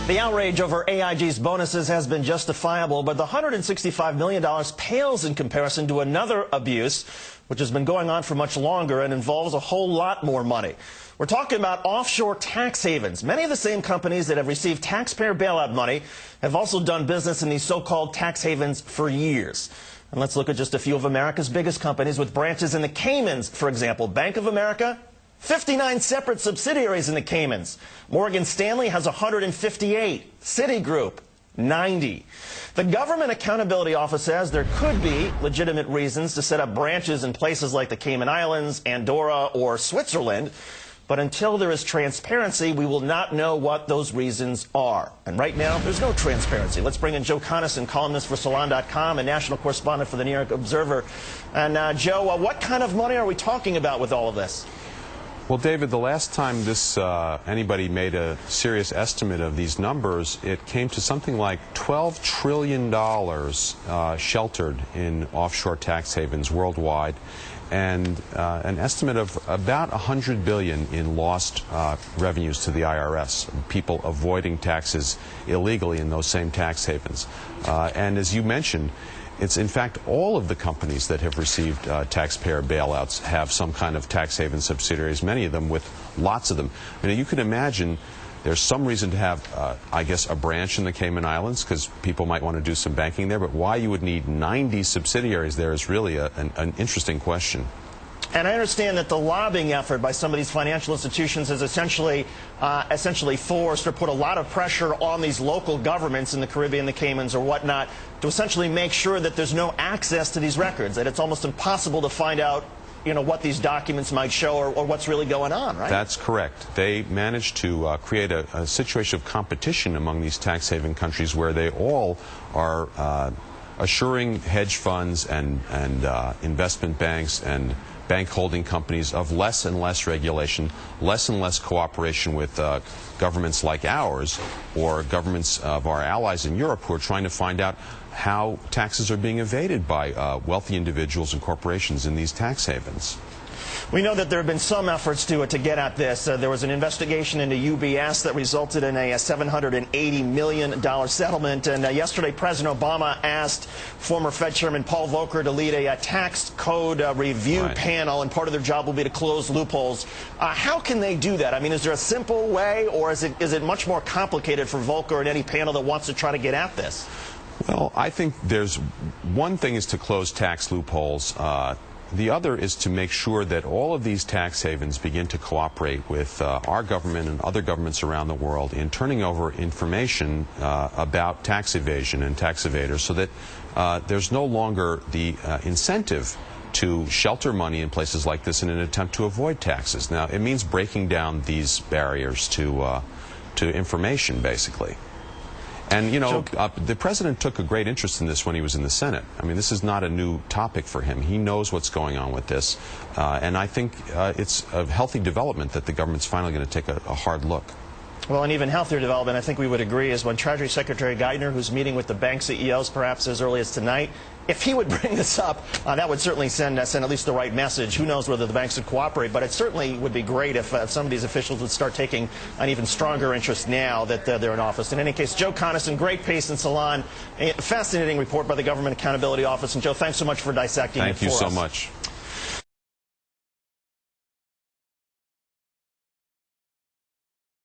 The outrage over AIG's bonuses has been justifiable, but the $165 million pales in comparison to another abuse, which has been going on for much longer and involves a whole lot more money. We're talking about offshore tax havens. Many of the same companies that have received taxpayer bailout money have also done business in these so-called tax havens for years. And let's look at just a few of America's biggest companies with branches in the Caymans, for example. Bank of America, 59 separate subsidiaries in the Caymans. Morgan Stanley has 158. Citigroup, 90. The Government Accountability Office says there could be legitimate reasons to set up branches in places like the Cayman Islands, Andorra, or Switzerland. But until there is transparency, we will not know what those reasons are. And right now, there's no transparency. Let's bring in Joe Conason, columnist for Salon.com and national correspondent for the New York Observer. And Joe, what kind of money are we talking about with all of this? Well, David, the last time anybody made a serious estimate of these numbers, it came to something like $12 trillion sheltered in offshore tax havens worldwide, and an estimate of about $100 billion in lost revenues to the IRS, people avoiding taxes illegally in those same tax havens. And as you mentioned, it's in fact all of the companies that have received taxpayer bailouts have some kind of tax haven subsidiaries, many of them with lots of them. I mean, you can imagine there's some reason to have, I guess, a branch in the Cayman Islands because people might want to do some banking there, but why you would need 90 subsidiaries there is really an interesting question. And I understand that the lobbying effort by some of these financial institutions has essentially forced or put a lot of pressure on these local governments in the Caribbean, the Caymans, or whatnot, to essentially make sure that there's no access to these records, that it's almost impossible to find out, you know, what these documents might show or what's really going on, right? That's correct. They managed to create a situation of competition among these tax haven countries where they all are assuring hedge funds and investment banks and bank holding companies of less and less regulation, less and less cooperation with governments like ours or governments of our allies in Europe who are trying to find out how taxes are being evaded by wealthy individuals and corporations in these tax havens. We know that there have been some efforts to get at this. There was an investigation into UBS that resulted in a $780 million settlement. And yesterday, President Obama asked former Fed Chairman Paul Volcker to lead a tax code review panel, and part of their job will be to close loopholes. How can they do that? I mean, is there a simple way, or is it much more complicated for Volcker and any panel that wants to try to get at this? Well, I think there's one thing is to close tax loopholes. The other is to make sure that all of these tax havens begin to cooperate with our government and other governments around the world in turning over information about tax evasion and tax evaders so that there's no longer the incentive to shelter money in places like this in an attempt to avoid taxes. Now, it means breaking down these barriers to information, basically. And, you know, the president took a great interest in this when he was in the Senate. I mean, this is not a new topic for him. He knows what's going on with this. And I think it's a healthy development that the government's finally going to take a hard look. Well, an even healthier development, I think we would agree, is when Treasury Secretary Geithner, who's meeting with the bank CEOs perhaps as early as tonight, if he would bring this up, that would certainly send at least the right message. Who knows whether the banks would cooperate, but it certainly would be great if some of these officials would start taking an even stronger interest now that they're in office. In any case, Joe Conason, great pace in Salon, a fascinating report by the Government Accountability Office. And Joe, thanks so much for dissecting it for us. Thank you so much.